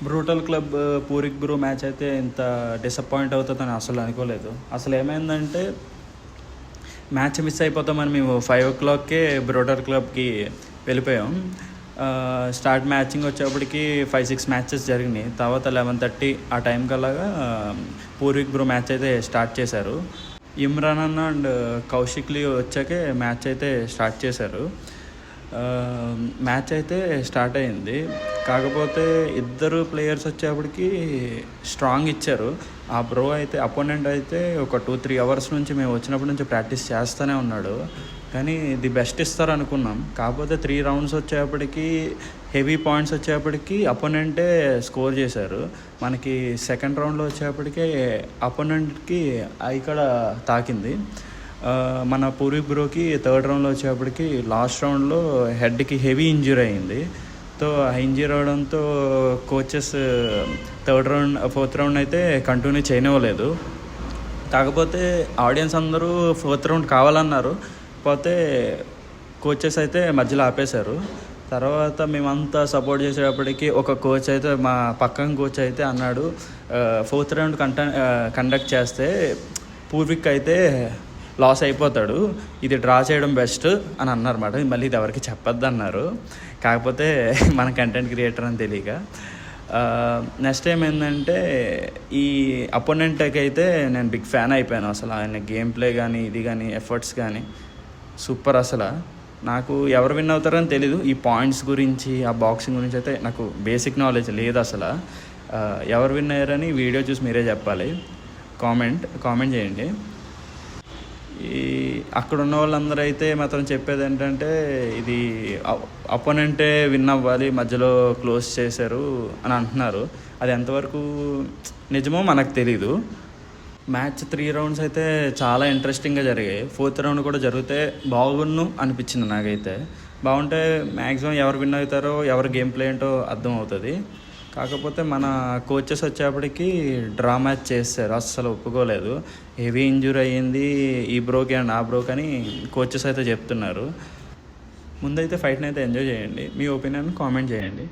Brutal club పూరిక్ Bru match అయితే ఇంత disappoint అవుతుందని అసలు అనుకోలేదు. అసలు ఏమైందంటే మ్యాచ్ మిస్ అయిపోతామని మేము 5 o'clockకే బ్రూటల్ క్లబ్కి వెళ్ళిపోయాం. స్టార్ట్ మ్యాచింగ్ వచ్చేప్పటికి 5-6 మ్యాచెస్ జరిగినాయి. తర్వాత 11:30 ఆ టైం కల్లాగా పూర్విక్ బ్రూ మ్యాచ్ అయితే స్టార్ట్ చేశారు. ఇమ్రాన్ అన్న అండ్ కౌశిక్లీ వచ్చాకే మ్యాచ్ అయితే స్టార్ట్ చేశారు. మ్యాచ్ అయితే స్టార్ట్ అయింది. కాకపోతే ఇద్దరు ప్లేయర్స్ వచ్చేప్పటికి స్ట్రాంగ్ ఇచ్చారు. ఆ బ్రో అయితే అపోనెంట్ అయితే ఒక 2-3 అవర్స్ నుంచి మేము వచ్చినప్పటి నుంచి ప్రాక్టీస్ చేస్తూనే ఉన్నాడు. కానీ ది బెస్ట్ ఇస్తారు అనుకున్నాం. కాకపోతే 3 రౌండ్స్ వచ్చేప్పటికి హెవీ పాయింట్స్ వచ్చేప్పటికి అపోనెంటే స్కోర్ చేశారు. మనకి సెకండ్ రౌండ్లో వచ్చేప్పటికే అపోనెంట్కి ఇక్కడ తాకింది. మన పూర్విక్ బ్రోకి థర్డ్ రౌండ్లో వచ్చేప్పటికి లాస్ట్ రౌండ్లో హెడ్కి హెవీ ఇంజరీ అయింది. తో ఇంజరీ అవడంతో కోచెస్ ఫోర్త్ రౌండ్ అయితే కంటిన్యూ చేయనివ్వలేదు. కాకపోతే ఆడియన్స్ అందరూ 4th రౌండ్ కావాలన్నారు. పోతే కోచెస్ అయితే మధ్యలో ఆపేశారు. తర్వాత మేమంతా సపోర్ట్ చేసేటప్పటికి ఒక కోచ్ అయితే మా పక్కన కోచ్ అయితే అన్నాడు, 4th రౌండ్ కండక్ట్ చేస్తే పూర్విక్ అయితే లాస్ అయిపోతాడు, ఇది డ్రా చేయడం బెస్ట్ అని అన్నారన్నమాట. మళ్ళీ ఇది ఎవరికి చెప్పొద్దు అన్నారు. కాకపోతే మన కంటెంట్ క్రియేటర్ అని తెలియక నెక్స్ట్ టైం ఏంటంటే ఈ అపోనెంట్కి అయితే నేను బిగ్ ఫ్యాన్ అయిపోయాను. అసలు ఆయన గేమ్ ప్లే కానీ ఇది కానీ ఎఫర్ట్స్ కానీ సూపర్. అసలు నాకు ఎవరు విన్ అవుతారని తెలీదు. ఈ పాయింట్స్ గురించి ఆ బాక్సింగ్ గురించి అయితే నాకు బేసిక్ నాలెడ్జ్ లేదు. అసలు ఎవరు విన్ అయ్యారని వీడియో చూసి మీరే చెప్పాలి. కామెంట్ చేయండి. అక్కడ ఉన్న వాళ్ళందరూ అయితే మాత్రం చెప్పేది ఏంటంటే ఇది అపోనెంటే విన్ అవ్వాలి, మధ్యలో క్లోజ్ చేశారు అని అంటున్నారు. అది ఎంతవరకు నిజమో మనకు తెలీదు. మ్యాచ్ 3 రౌండ్స్ అయితే చాలా ఇంట్రెస్టింగ్గా జరిగాయి. 4th రౌండ్ కూడా జరిగితే బాగున్ను అనిపించింది నాకైతే. బాగుంటే మ్యాక్సిమం ఎవరు విన్ అవుతారో ఎవరు గేమ్ ప్లే ఏంటో అర్థం అవుతుంది. కాకపోతే మన కోచెస్ వచ్చేప్పటికి డ్రా మ్యాచ్ చేస్తారు. అస్సలు ఒప్పుకోలేదు. హెవీ ఇంజూరీ అయ్యింది ఈ బ్రోకి అండ్ ఆ బ్రోకి అని కోచెస్ అయితే చెప్తున్నారు. ముందైతే ఫైట్ని అయితే ఎంజాయ్ చేయండి. మీ ఒపీనియన్ కామెంట్ చేయండి.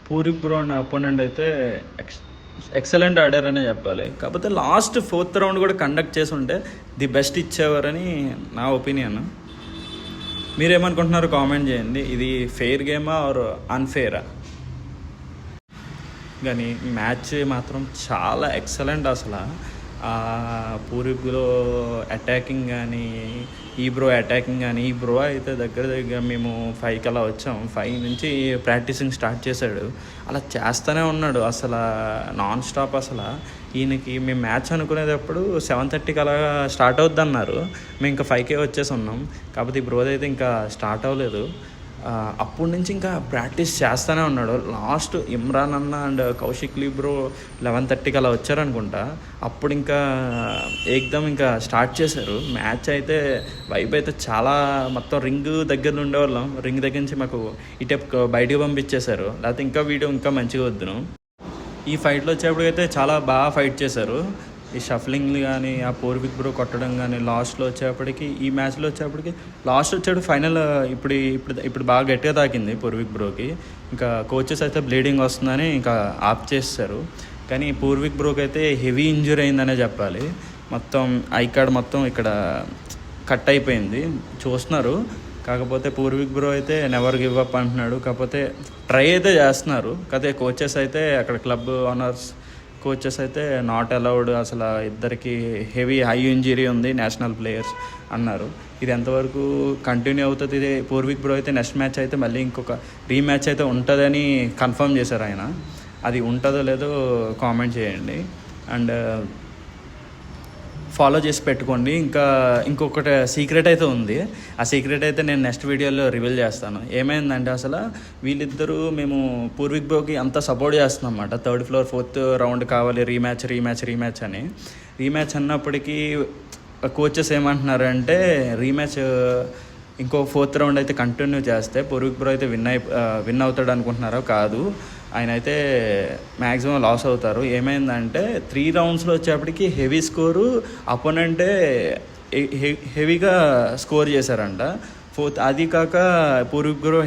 పూరిక్ బ్రో అనే అపోనెంట్ అయితే ఎక్సలెంట్ ఆడారనే చెప్పాలి. కాకపోతే లాస్ట్ 4th రౌండ్ కూడా కండక్ట్ చేసి ఉంటే ది బెస్ట్ ఇచ్చేవారని నా ఒపీనియన్. మీరేమనుకుంటున్నారో కామెంట్ చేయండి. ఇది ఫెయిర్ గేమా ఆర్ అన్ఫెయిరా? కానీ మ్యాచ్ మాత్రం చాలా ఎక్సలెంట్. అసలు పూర్విక్లో అటాకింగ్ కానీ ఈ బ్రో అటాకింగ్ కానీ, ఈ బ్రో అయితే దగ్గర మేము 5కి అలా వచ్చాం. 5 నుంచి ప్రాక్టీసింగ్ స్టార్ట్ చేశాడు. అలా చేస్తూనే ఉన్నాడు అసలు నాన్ స్టాప్. అసలు ఈయనకి మేము మ్యాచ్ అనుకునేటప్పుడు 7:30కి అలా స్టార్ట్ అవుద్ది అన్నారు. మేము ఇంకా 5కే వచ్చేసి ఉన్నాం. కాకపోతే ఈ బ్రోది అయితే ఇంకా స్టార్ట్ అవ్వలేదు. అప్పటి నుంచి ఇంకా ప్రాక్టీస్ చేస్తూనే ఉన్నాడు. లాస్ట్ ఇమ్రాన్ అన్న అండ్ కౌశిక్లీ బ్రో 11:30కి అలా వచ్చారనుకుంటా. అప్పుడు ఇంకా ఏకదమ్ ఇంకా స్టార్ట్ చేశారు. మ్యాచ్ అయితే వైబ్ అయితే చాలా మొత్తం రింగ్ దగ్గర ఉండేవాళ్ళం. రింగ్ దగ్గర నుంచి మాకు ఇటే బయటికి పంపించేశారు. లేకపోతే ఇంకా వీడియో ఇంకా మంచిగా వద్దును. ఈ ఫైట్లో వచ్చేప్పటికైతే చాలా బాగా ఫైట్ చేశారు. ఈ షఫ్లింగ్లు కానీ ఆ పూర్విక్ బ్రో కొట్టడం కానీ లాస్ట్లో వచ్చేప్పటికి ఈ మ్యాచ్లో వచ్చేప్పటికి లాస్ట్ వచ్చాడు ఫైనల్. ఇప్పుడు బాగా గట్టిగా తాకింది పూర్విక్ బ్రోకి. ఇంకా కోచెస్ అయితే బ్లీడింగ్ వస్తుందని ఇంకా ఆఫ్ చేస్తారు. కానీ పూర్విక్ బ్రోకి అయితే హెవీ ఇంజరీ అయిందనే చెప్పాలి. మొత్తం ఐ కార్డ్ మొత్తం ఇక్కడ కట్ అయిపోయింది చూస్తున్నారు. కాకపోతే పూర్వీక్ బ్రో అయితే నెవర్ గివ్ అప్ అంటున్నాడు. కాకపోతే ట్రై అయితే చేస్తున్నారు. కాకపోతే కోచెస్ అయితే అక్కడ క్లబ్ ఓనర్స్ కోచెస్ అయితే నాట్ అలౌడ్, అసలు ఇద్దరికి హై ఇంజరీ ఉంది నేషనల్ ప్లేయర్స్ అన్నారు. ఇది ఎంతవరకు కంటిన్యూ అవుతుంది? ఇది పూర్వీక్ బ్రో అయితే నెక్స్ట్ మ్యాచ్ అయితే మళ్ళీ ఇంకొక రీమ్యాచ్ అయితే ఉంటుందని కన్ఫర్మ్ చేశారు ఆయన. అది ఉంటుందో లేదో కామెంట్ చేయండి అండ్ ఫాలో చేసి పెట్టుకోండి. ఇంకొకటి సీక్రెట్ అయితే ఉంది. ఆ సీక్రెట్ అయితే నేను నెక్స్ట్ వీడియోలో రివీల్ చేస్తాను. ఏమైందంటే అసలు వీళ్ళిద్దరూ మేము పూర్వీక్ బ్రోకి అంతా సపోర్ట్ చేస్తున్నాం అన్నమాట. 3rd ఫ్లోర్ 4th రౌండ్ కావాలి, రీమ్యాచ్ అని. రీమ్యాచ్ అన్నప్పటికీ కోచెస్ ఏమంటున్నారంటే రీమ్యాచ్ ఇంకో 4th రౌండ్ అయితే కంటిన్యూ చేస్తే పూర్వీక్ బ్రో అయితే విన్ అవుతాడు అనుకుంటున్నారో కాదు, ఆయన అయితే మ్యాక్సిమం లాస్ అవుతారు. ఏమైందంటే 3 రౌండ్స్లో వచ్చేప్పటికి హెవీ స్కోరు అపోనెంటే హెవీగా స్కోర్ చేశారంట. అది కాక పూర్వీక్ బ్రో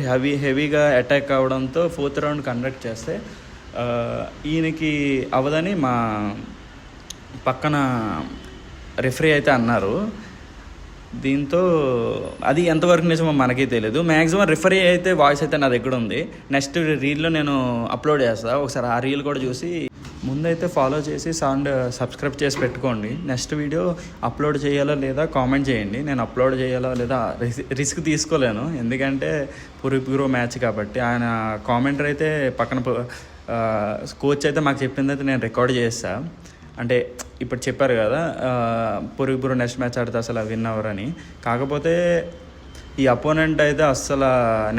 హెవీగా అటాక్ అవడంతో 4th రౌండ్ కండక్ట్ చేస్తే ఈయనకి అవదని మా పక్కన రిఫరీ అయితే అన్నారు. దీంతో అది ఎంతవరకు నిజమో మనకి తెలియదు. మ్యాక్సిమం రిఫరీ అయితే వాయిస్ అయితే నా దగ్గర ఉంది. నెక్స్ట్ రీల్లో నేను అప్లోడ్ చేస్తాను. ఒకసారి ఆ రీల్ కూడా చూసి ముందైతే ఫాలో చేసి సబ్స్క్రైబ్ చేసి పెట్టుకోండి. నెక్స్ట్ వీడియో అప్లోడ్ చేయాలో లేదా కామెంట్ చేయండి. నేను అప్లోడ్ చేయాలో లేదా రిస్క్ తీసుకోలేను, ఎందుకంటే పూర్వీక్ బ్రో మ్యాచ్ కాబట్టి. ఆయన కామెంటర్ అయితే పక్కన కోచ్ అయితే మాకు చెప్పింది అయితే నేను రికార్డ్ చేస్తాను. అంటే ఇప్పుడు చెప్పారు కదా పూర్వీక్ బ్రో నెక్స్ట్ మ్యాచ్ ఆడితే అసలు విన్ అవ్వరని. కాకపోతే ఈ అపోనెంట్ అయితే అస్సలు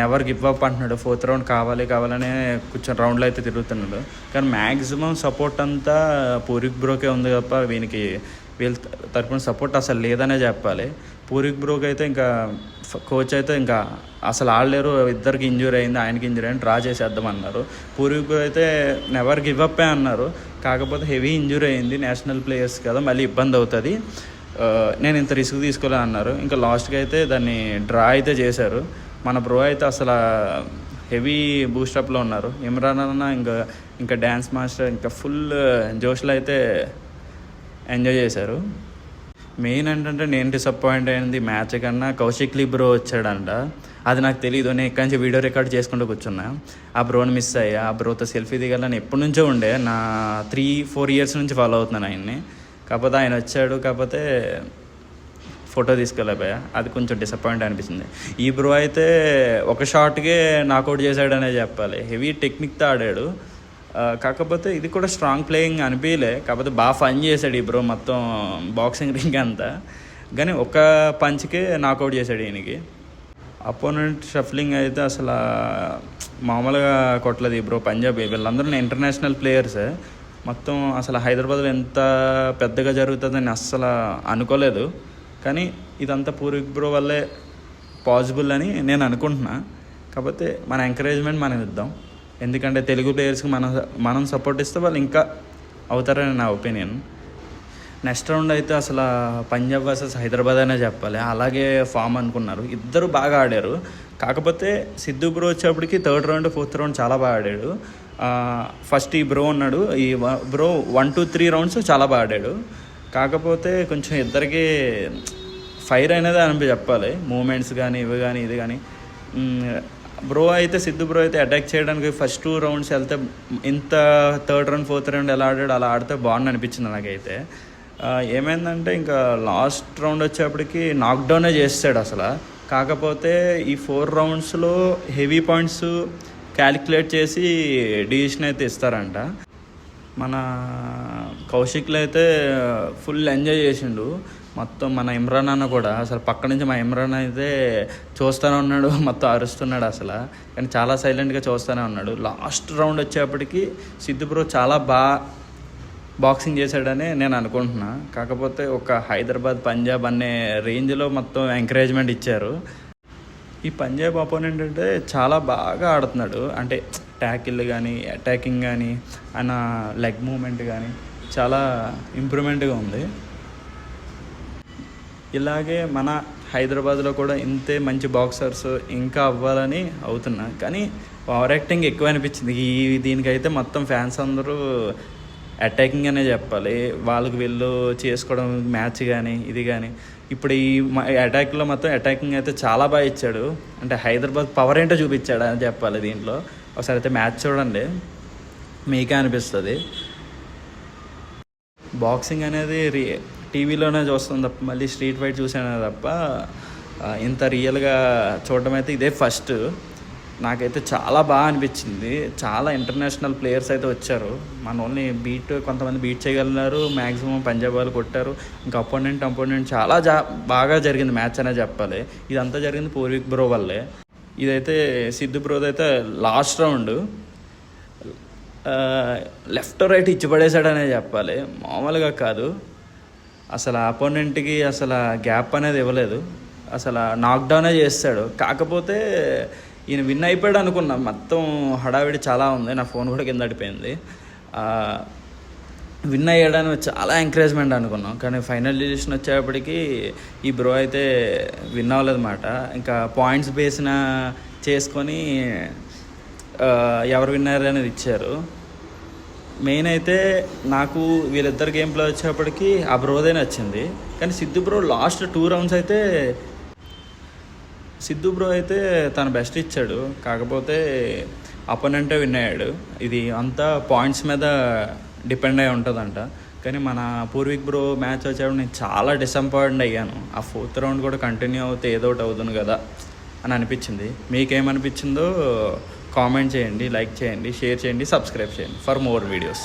నెవర్ గివ్ అప్ అంటున్నాడు. 4th రౌండ్ కావాలనే కొంచెం రౌండ్లో అయితే తిరుగుతున్నాడు. కానీ మ్యాక్సిమం సపోర్ట్ అంతా పూర్వీక్ బ్రోకే ఉంది తప్ప వీళ్ళ తరపున సపోర్ట్ అసలు లేదనే చెప్పాలి. పూర్వీక్ బ్రోకి అయితే ఇంకా కోచ్ అయితే ఇంకా అసలు ఆడలేరు, ఇద్దరికి ఇంజూరీ అయింది, ఆయనకి ఇంజూరీ అయింది, డ్రా చేసేద్దామన్నారు. పూర్వీక్ బ్రో అయితే నెవర్ గివ్ అప్పే అన్నారు. కాకపోతే హెవీ ఇంజూరీ అయింది, నేషనల్ ప్లేయర్స్ కదా మళ్ళీ ఇబ్బంది అవుతుంది, నేను ఇంత రిస్క్ తీసుకోలే అన్నారు. ఇంకా లాస్ట్కి అయితే దాన్ని డ్రా అయితే చేశారు. మన బ్రో అయితే అసలు హెవీ బూస్టప్లో ఉన్నారు. ఇమ్రాన్ అన్న ఇంకా డ్యాన్స్ మాస్టర్ ఇంకా ఫుల్ జోష్లో అయితే ఎంజాయ్ చేశారు. మెయిన్ ఏంటంటే నేను డిసప్పాయింట్ అయింది మ్యాచ్ కన్నా కౌశిక్ లీ బ్రో వచ్చాడంట. అది నాకు తెలియదు. నేను ఇక్కడి నుంచి వీడియో రికార్డ్ చేసుకుంటూ కూర్చున్నా. ఆ బ్రోని మిస్ అయ్యా. ఆ బ్రోతో సెల్ఫీ దిగాలని ఎప్పటి నుంచో ఉండే, నా 3-4 ఇయర్స్ నుంచి ఫాలో అవుతున్నాను ఆయన్ని. కాకపోతే ఆయన వచ్చాడు, కాకపోతే ఫోటో తీసుకోలేకపోయా. అది కొంచెం డిసప్పాయింట్ అనిపించింది. ఈ బ్రో అయితే ఒక షాట్కే నాకౌట్ చేశాడనే చెప్పాలి. హెవీ టెక్నిక్తో ఆడాడు. కాకపోతే ఇది కూడా స్ట్రాంగ్ ప్లేయింగ్ అనిపించలే. కాకపోతే బాగా ఫన్ చేశాడు ఈ బ్రో మొత్తం బాక్సింగ్ రింగ్ అంతా. కానీ ఒక పంచ్కే నాకౌట్ చేశాడు ఈయనకి. అపోనెంట్ షఫ్లింగ్ అయితే అసలు మామూలుగా కొట్టలేదు ఈ బ్రో. పంజాబ్ వీళ్ళందరూ ఇంటర్నేషనల్ ప్లేయర్సే. మొత్తం అసలు హైదరాబాద్లో ఎంత పెద్దగా జరుగుతుందని అస్సలు అనుకోలేదు. కానీ ఇదంతా పూర్వీక్ బ్రో వల్లే పాసిబుల్ అని నేను అనుకుంటున్నా. కాకపోతే మన ఎంకరేజ్మెంట్ మనం ఇద్దాం, ఎందుకంటే తెలుగు ప్లేయర్స్కి మనం సపోర్ట్ ఇస్తే వాళ్ళు ఇంకా అవుతారని నా ఒపీనియన్. నెక్స్ట్ రౌండ్ అయితే అసలు పంజాబ్ వర్సెస్ హైదరాబాద్ అనే చెప్పాలి. అలాగే ఫామ్ అనుకున్నారు, ఇద్దరు బాగా ఆడారు. కాకపోతే సిద్ధు బ్రో వచ్చేప్పటికి 3rd రౌండ్ 4th రౌండ్ చాలా బాగా ఆడాడు. ఫస్ట్ ఈ బ్రో ఉన్నాడు, ఈ బ్రో 1-2-3 రౌండ్స్ చాలా బాగా ఆడాడు. కాకపోతే కొంచెం ఇద్దరికి ఫైర్ అనేది చెప్పాలి. మూమెంట్స్ కానీ ఇది కానీ. బ్రో అయితే సిద్ధు బ్రో అయితే అటాక్ చేయడానికి ఫస్ట్ 2 రౌండ్స్ వెళ్తే ఇంత 3rd రౌండ్ 4th రౌండ్ ఎలా ఆడాడు అలా ఆడితే బాగుంది అనిపించింది నాకైతే. ఏమైందంటే ఇంకా లాస్ట్ రౌండ్ వచ్చేప్పటికి నాక్డౌనే చేస్తాడు అసలు. కాకపోతే ఈ 4 రౌండ్స్లో హెవీ పాయింట్స్ క్యాలిక్యులేట్ చేసి డిసిషన్ అయితే ఇస్తారంట. మన కౌశిక్లో అయితే ఫుల్ ఎంజాయ్ చేసిండు మొత్తం. మన ఇమ్రాన్ అన్న కూడా అసలు పక్క నుంచి మా ఇమ్రాన్ అయితే చూస్తూనే ఉన్నాడు, మొత్తం అరుస్తున్నాడు అసలు. కానీ చాలా సైలెంట్గా చూస్తూనే ఉన్నాడు. లాస్ట్ రౌండ్ వచ్చేప్పటికి సిద్ధు బ్రో చాలా బాక్సింగ్ చేశాడని నేను అనుకుంటున్నా. కాకపోతే ఒక హైదరాబాద్ పంజాబ్ అనే రేంజ్లో మొత్తం ఎంకరేజ్మెంట్ ఇచ్చారు. ఈ పంజాబ్ అపోనెంట్ అంటే చాలా బాగా ఆడుతున్నాడు. అంటే ట్యాకిల్ కానీ అటాకింగ్ కానీ ఆయన లెగ్ మూమెంట్ కానీ చాలా ఇంప్రూవ్మెంట్గా ఉంది. ఇలాగే మన హైదరాబాద్లో కూడా ఇంతే మంచి బాక్సర్స్ ఇంకా అవ్వాలని అవుతున్నా. కానీ ఓవర్ యాక్టింగ్ ఎక్కువ అనిపించింది దీనికైతే. మొత్తం ఫ్యాన్స్ అందరూ అటాకింగ్ అనే చెప్పాలి. వాళ్ళకి వీళ్ళు చేసుకోవడం మ్యాచ్ కానీ ఇది కానీ ఇప్పుడు ఈ అటాక్లో మొత్తం అటాకింగ్ అయితే చాలా బాగా ఇచ్చాడు. అంటే హైదరాబాద్ పవర్ ఏంటో చూపించాడు అని చెప్పాలి దీంట్లో. ఒకసారి అయితే మ్యాచ్ చూడండి, మీకే అనిపిస్తుంది. బాక్సింగ్ అనేది టీవీలోనే చూస్తాం తప్ప మళ్ళీ స్ట్రీట్ ఫైట్ చూసాను తప్ప ఇంత రియల్గా చూడడం అయితే ఇదే ఫస్ట్. నాకైతే చాలా బాగా అనిపించింది. చాలా ఇంటర్నేషనల్ ప్లేయర్స్ అయితే వచ్చారు. మన ఓన్లీ కొంతమంది బీట్ చేయగలిగినారు, మ్యాక్సిమం పంజాబ్ వాళ్ళు కొట్టారు. ఇంకా అపోనెంట్ చాలా బాగా జరిగింది మ్యాచ్ అనే చెప్పాలి. ఇదంతా జరిగింది పూర్విక్ బ్రో వల్లే. ఇదైతే సిద్ధు బ్రోది అయితే లాస్ట్ రౌండ్ లెఫ్ట్ రైట్ ఇచ్చి పడేశాడనే చెప్పాలి, మామూలుగా కాదు. అసలు అపోనెంట్కి అసలు గ్యాప్ అనేది ఇవ్వలేదు, అసలు నాక్డౌనే చేస్తాడు. కాకపోతే ఈయన విన్ అయిపోయాడు అనుకున్నా. మొత్తం హడావిడి చాలా ఉంది, నా ఫోన్ కూడా కింద పడిపోయింది. విన్ అయ్యాడని చాలా ఎంకరేజ్మెంట్ అనుకున్నాం, కానీ ఫైనల్ డిసిషన్ వచ్చేప్పటికి ఈ బ్రో అయితే విన్ అవ్వలేదన్నమాట. ఇంకా పాయింట్స్ బేస్న చేసుకొని ఎవరు విన్నర్ అనేది ఇచ్చారు. మెయిన్ అయితే నాకు వీళ్ళిద్దరు గేమ్ ప్లే వచ్చేప్పటికి ఆ బ్రోదే నచ్చింది. కానీ సిద్ధు బ్రో లాస్ట్ 2 రౌండ్స్ అయితే తన బెస్ట్ ఇచ్చాడు. కాకపోతే అపోనెంటే విన్ అయ్యాడు. ఇది అంతా పాయింట్స్ మీద డిపెండ్ అయి ఉంటుందంట. కానీ మన పూర్విక్ బ్రో మ్యాచ్ వచ్చేప్పుడు నేను చాలా డిసప్పాయింట్ అయ్యాను. ఆ 4th రౌండ్ కూడా కంటిన్యూ అవుతే ఏదో ఒకటి అవుతుంది కదా అని అనిపించింది. మీకేమనిపించిందో కామెంట్ చేయండి, లైక్ చేయండి, షేర్ చేయండి, సబ్స్క్రైబ్ చేయండి ఫర్ మోర్ వీడియోస్.